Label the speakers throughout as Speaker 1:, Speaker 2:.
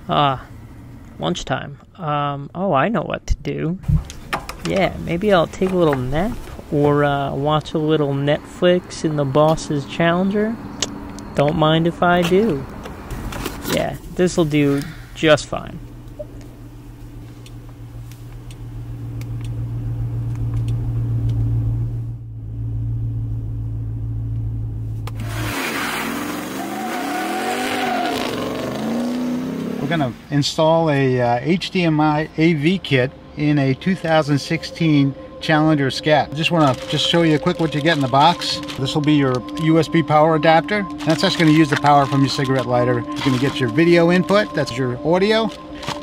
Speaker 1: Lunchtime. Oh, I know what to do. Yeah, maybe I'll take a little nap or watch a little Netflix in the boss's Challenger. Don't mind if I do. Yeah, this'll do just fine.
Speaker 2: We're going to install a HDMI AV kit in a 2016 Challenger Scat. I just want to show you quick what you get in the box. This will be your USB power adapter. That's just going to use the power from your cigarette lighter. You're going to get your video input, that's your audio,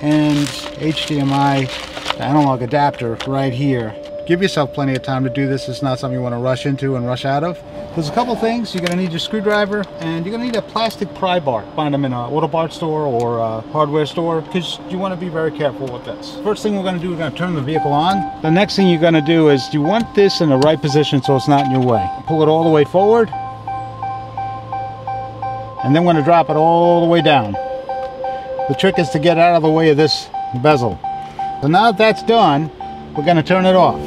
Speaker 2: and HDMI analog adapter right here. Give yourself plenty of time to do this. It's not something you want to rush into and rush out of. There's a couple things. You're going to need your screwdriver, and you're going to need a plastic pry bar. Find them in an auto parts store or a hardware store, because you want to be very careful with this. First thing we're going to do, we're going to turn the vehicle on. The next thing you're going to do is you want this in the right position so it's not in your way. Pull it all the way forward, and then we're going to drop it all the way down. The trick is to get out of the way of this bezel. So now that that's done, we're going to turn it off.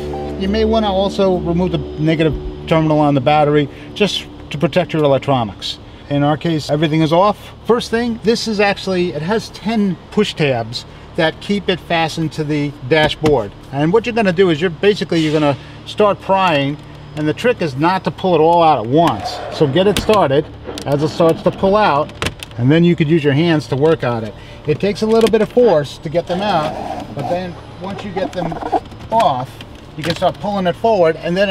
Speaker 2: You may want to also remove the negative terminal on the battery just to protect your electronics. In our case, everything is off. First thing, this is actually, it has 10 push tabs that keep it fastened to the dashboard. And what you're going to do is you're going to start prying, and the trick is not to pull it all out at once. So get it started as it starts to pull out, and then you could use your hands to work on it. It takes a little bit of force to get them out, but then once you get them off, you can start pulling it forward, and then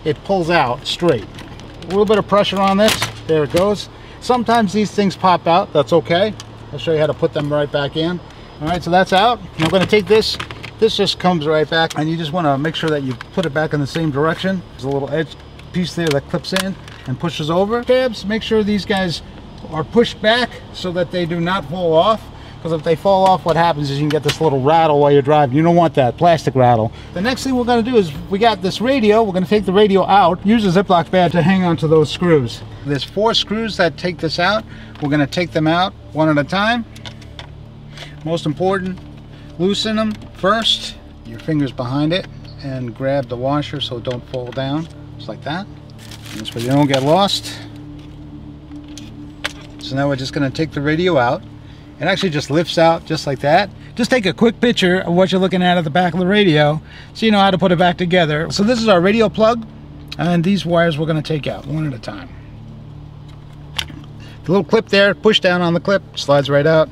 Speaker 2: it pulls out straight. A little bit of pressure on this, there it goes. Sometimes these things pop out, that's okay. I'll show you how to put them right back in. All right, so that's out. I'm going to take this just comes right back, and you just want to make sure that you put it back in the same direction. There's a little edge piece there that clips in and pushes over. Tabs, make sure these guys are pushed back so that they do not fall off. Because if they fall off, what happens is you can get this little rattle while you're driving. You don't want that plastic rattle. The next thing we're going to do is, we got this radio. We're going to take the radio out. Use a Ziploc bag to hang on to those screws. There's 4 screws that take this out. We're going to take them out one at a time. Most important, loosen them first. Your fingers behind it and grab the washer so it don't fall down. Just like that. And this way you don't get lost. So now we're just going to take the radio out. It actually just lifts out just like that. Just take a quick picture of what you're looking at the back of the radio so you know how to put it back together. So this is our radio plug, and these wires we're going to take out one at a time. The little clip there, push down on the clip, slides right out.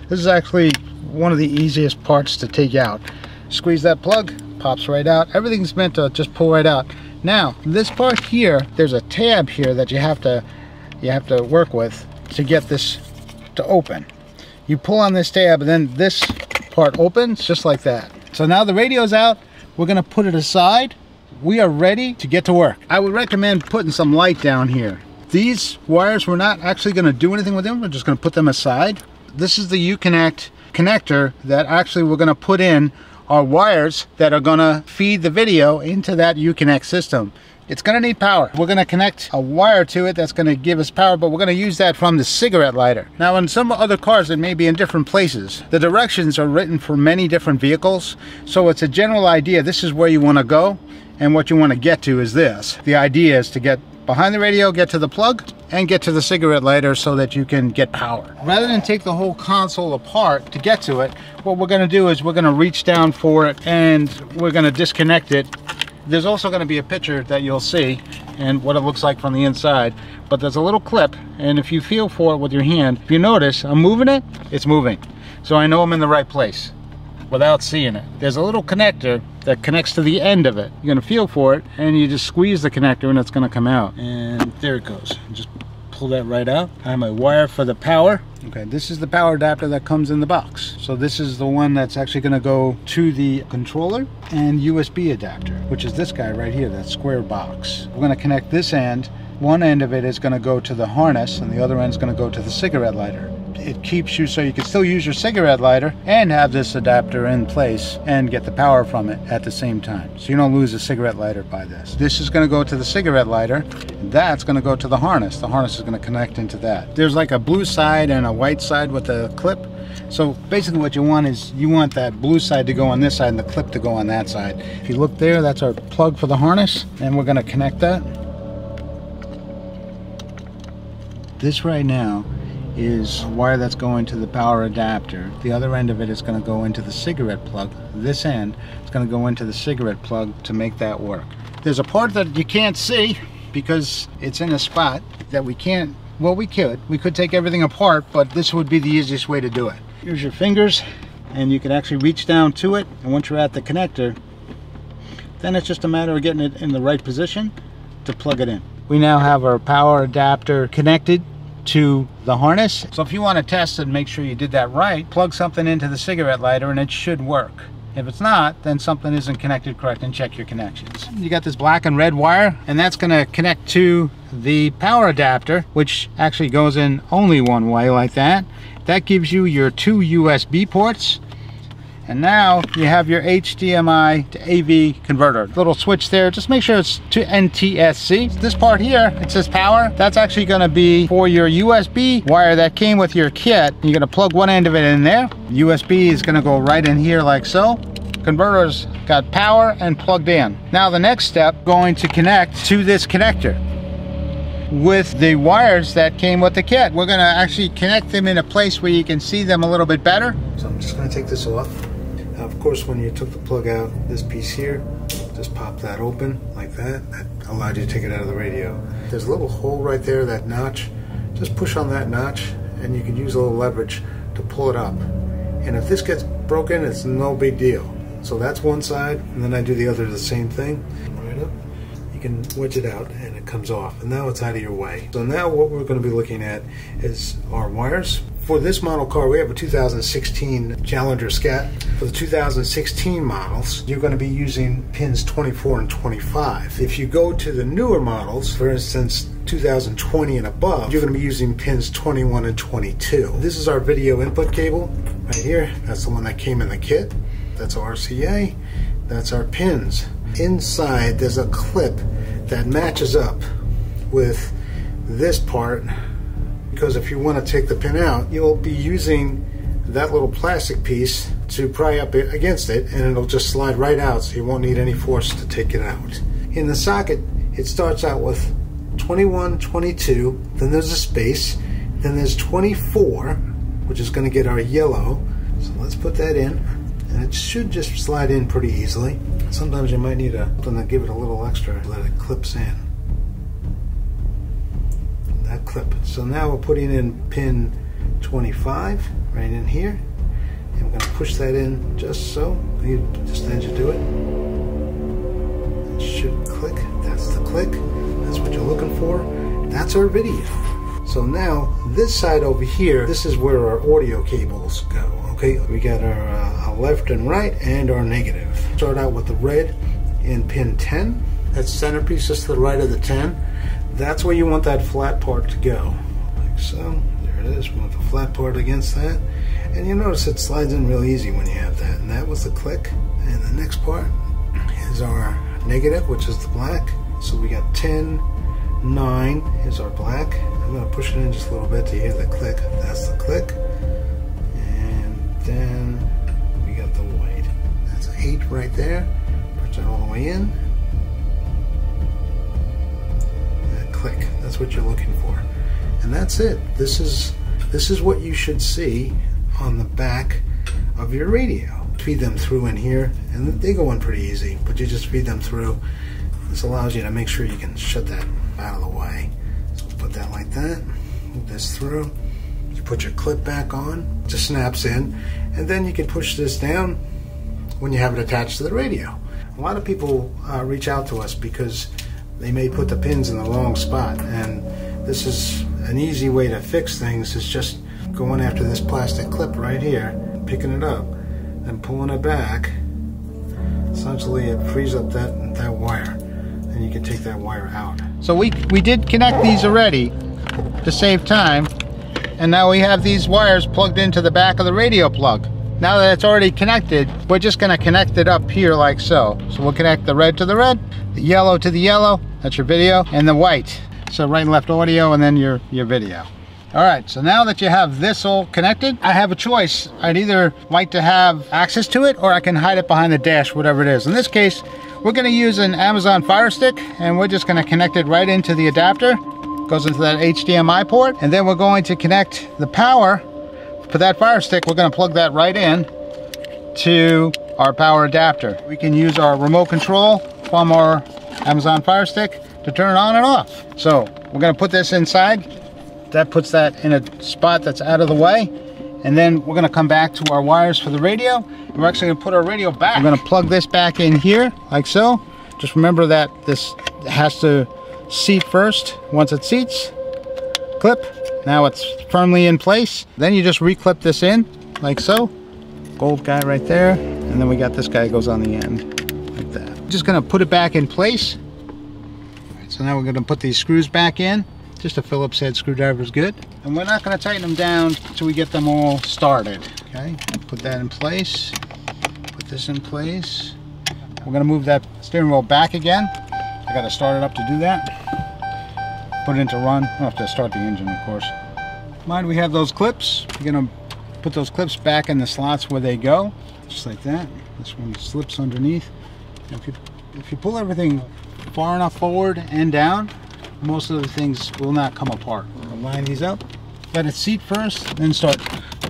Speaker 2: This is actually one of the easiest parts to take out. Squeeze that plug, pops right out. Everything's meant to just pull right out. Now, this part here, there's a tab here that you have to work with to get this to open. You pull on this tab, and then this part opens just like that. So now the radio's out. We're going to put it aside. We are ready to get to work. I would recommend putting some light down here. These wires, we're not actually going to do anything with them. We're just going to put them aside. This is the Uconnect connector that actually we're going to put in our wires that are going to feed the video into that Uconnect system. It's going to need power. We're going to connect a wire to it that's going to give us power, but we're going to use that from the cigarette lighter. Now, in some other cars, it may be in different places. The directions are written for many different vehicles, so it's a general idea. This is where you want to go, and what you want to get to is this. The idea is to get behind the radio, get to the plug, and get to the cigarette lighter so that you can get power. Rather than take the whole console apart to get to it, what we're going to do is we're going to reach down for it, and we're going to disconnect it. There's also going to be a picture that you'll see and what it looks like from the inside, but there's a little clip, and if you feel for it with your hand, if you notice I'm moving it, it's moving, so I know I'm in the right place without seeing it. There's a little connector that connects to the end of it. You're going to feel for it, and you just squeeze the connector and it's going to come out, and there it goes. Just pull that right out. I have my wire for the power. Okay, this is the power adapter that comes in the box. So this is the one that's actually going to go to the controller, and USB adapter, which is this guy right here, that square box. We're going to connect this end. One end of it is going to go to the harness, and the other end is going to go to the cigarette lighter. it keeps you so you can still use your cigarette lighter and have this adapter in place and get the power from it at the same time. So you don't lose a cigarette lighter by this. This is going to go to the cigarette lighter. That's going to go to the harness. The harness is going to connect into that. There's like a blue side and a white side with a clip. So basically what you want is you want that blue side to go on this side and the clip to go on that side. If you look there, that's our plug for the harness, and we're going to connect that. This right now is a wire that's going to the power adapter. The other end of it is going to go into the cigarette plug. This end is going to go into the cigarette plug to make that work. There's a part that you can't see because it's in a spot that we can't, well, we could take everything apart, but this would be the easiest way to do it. Here's your fingers, and you can actually reach down to it, and once you're at the connector, then it's just a matter of getting it in the right position to plug it in. We now have our power adapter connected to the harness. So if you want to test and make sure you did that right, plug something into the cigarette lighter and it should work. If it's not, then something isn't connected correct, and check your connections. You got this black and red wire, and that's going to connect to the power adapter, which actually goes in only one way like that. That gives you your 2 USB ports. And now you have your HDMI to AV converter. Little switch there, just make sure it's to NTSC. This part here, it says power. That's actually gonna be for your USB wire that came with your kit. You're gonna plug one end of it in there. USB is gonna go right in here like so. Converter's got power and plugged in. Now the next step, going to connect to this connector with the wires that came with the kit. We're gonna actually connect them in a place where you can see them a little bit better. So I'm just gonna take this off. Of course, when you took the plug out, this piece here, just pop that open like that. That allowed you to take it out of the radio. There's a little hole right there, that notch. Just push on that notch and you can use a little leverage to pull it up. And if this gets broken, it's no big deal. So that's one side, and then I do the other the same thing. Right up. You can wedge it out and it comes off, and now it's out of your way. So now what we're going to be looking at is our wires. For this model car, we have a 2016 Challenger Scat. For the 2016 models, you're going to be using pins 24 and 25. If you go to the newer models, for instance 2020 and above, you're going to be using pins 21 and 22. This is our video input cable right here. That's the one that came in the kit. That's our RCA. That's our pins. Inside there's a clip that matches up with this part, because if you want to take the pin out, you'll be using that little plastic piece to pry up against it, and it'll just slide right out, so you won't need any force to take it out. In the socket, it starts out with 21, 22, then there's a space, then there's 24, which is going to get our yellow. So let's put that in, and it should just slide in pretty easily. Sometimes you might need something to give it a little extra, let it clips in. That clip. So now we're putting in pin 25 right in here, and we're going to push that in just so. Just as you do it, it should click. That's the click. That's what you're looking for. That's our video. So now this side over here, this is where our audio cables go. Okay, we got our left and right and our negative. Start out with the red in pin 10. That's centerpiece just to the right of the 10. That's where you want that flat part to go. Like so. There it is. We want the flat part against that. And you notice it slides in real easy when you have that. And that was the click. And the next part is our negative, which is the black. So we got 10, 9 is our black. I'm going to push it in just a little bit to hear the click. That's the click. And then we got the white. That's 8 right there. Push it all the way in. Click. That's what you're looking for, and that's it. This is what you should see on the back of your radio. Feed them through in here, and they go in pretty easy, but you just feed them through. This allows you to make sure you can shut that out of the way. So put that like that, move this through, you put your clip back on, it just snaps in, and then you can push this down when you have it attached to the radio. A lot of people reach out to us because they may put the pins in the wrong spot, and this is an easy way to fix things. Is just going after this plastic clip right here, picking it up and pulling it back. Essentially it frees up that wire, and you can take that wire out. So we did connect these already to save time, And now we have these wires plugged into the back of the radio plug. Now that it's already connected, we're just going to connect it up here like so. So we'll connect the red to the red, the yellow to the yellow, that's your video, and the white. So right and left audio, and then your video. All right, so now that you have this all connected, I have a choice. I'd either like to have access to it, or I can hide it behind the dash, whatever it is. In this case, we're going to use an Amazon Fire Stick, and we're just going to connect it right into the adapter. Goes into that HDMI port, and then we're going to connect the power for that Fire Stick. We're going to plug that right in to our power adapter. We can use our remote control from our Amazon Fire Stick to turn it on and off. So we're going to put this inside. That puts that in a spot that's out of the way, and then we're going to come back to our wires for the radio. We're actually going to put our radio back. We're going to plug this back in here like so. Just remember that this has to seat first. Once it seats, clip. Now it's firmly in place. Then you just reclip this in like so. Gold guy right there, and then we got this guy that goes on the end like that. Just going to put it back in place. All right, so now we're going to put these screws back in. Just a Phillips head screwdriver is good. And we're not going to tighten them down until we get them all started. Okay, put that in place. Put this in place. We're going to move that steering wheel back again. I got to start it up to do that. Put it into run. I don't have to start the engine, of course. Mind we have those clips. We're going to put those clips back in the slots where they go, just like that. This one slips underneath. And if you pull everything far enough forward and down, most of the things will not come apart. We'll line these up, let it seat first, then start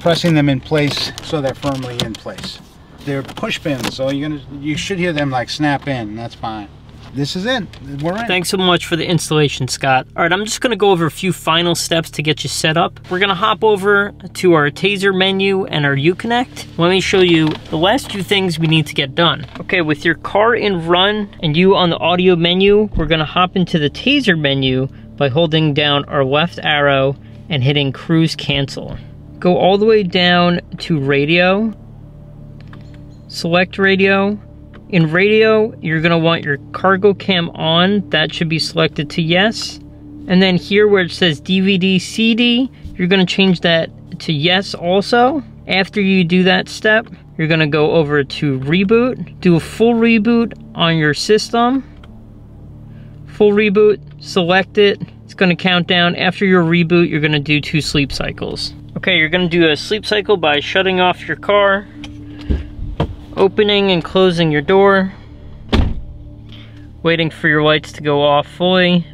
Speaker 2: pressing them in place so they're firmly in place. They're push pins, so you should hear them like snap in, and that's fine. This is it. We're in.
Speaker 1: Thanks so much for the installation, Scott. All right, I'm just gonna go over a few final steps to get you set up. We're gonna hop over to our TaZer menu and our Uconnect. Let me show you the last few things we need to get done. Okay, with your car in run and you on the audio menu, we're gonna hop into the TaZer menu by holding down our left arrow and hitting cruise cancel. Go all the way down to radio, select radio. In radio, you're going to want your CargoCam on. That should be selected to yes. And then here where it says DVD, CD, you're going to change that to yes also. After you do that step, you're going to go over to reboot. Do a full reboot on your system. Full reboot, select it. It's going to count down. After your reboot, you're going to do 2 sleep cycles. Okay, you're going to do a sleep cycle by shutting off your car, opening and closing your door, waiting for your lights to go off fully,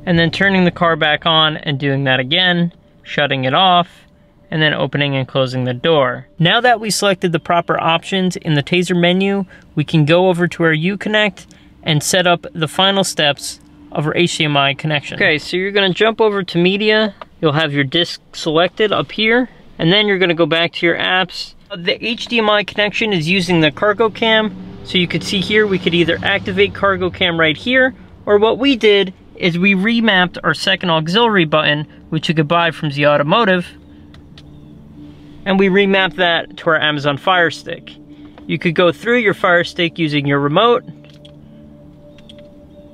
Speaker 1: and then turning the car back on and doing that again, shutting it off, and then opening and closing the door. Now that we selected the proper options in the TaZer menu, we can go over to our Uconnect and set up the final steps of our HDMI connection. Okay, so you're gonna jump over to media, you'll have your disc selected up here, and then you're gonna go back to your apps. The HDMI connection is using the CargoCam, so you could see here we could either activate CargoCam right here, or what we did is we remapped our second auxiliary button, which you could buy from Z Automotive, and we remapped that to our Amazon Fire Stick. You could go through your Fire Stick using your remote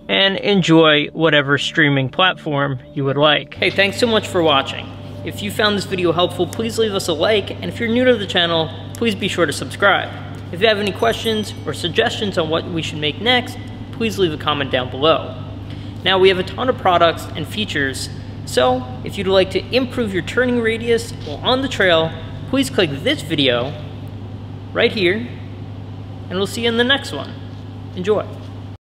Speaker 1: and enjoy whatever streaming platform you would like. Hey, thanks so much for watching. If you found this video helpful, please leave us a like, and if you're new to the channel, please be sure to subscribe. If you have any questions or suggestions on what we should make next, please leave a comment down below. Now, we have a ton of products and features, so if you'd like to improve your turning radius while on the trail, please click this video right here, and we'll see you in the next one. Enjoy.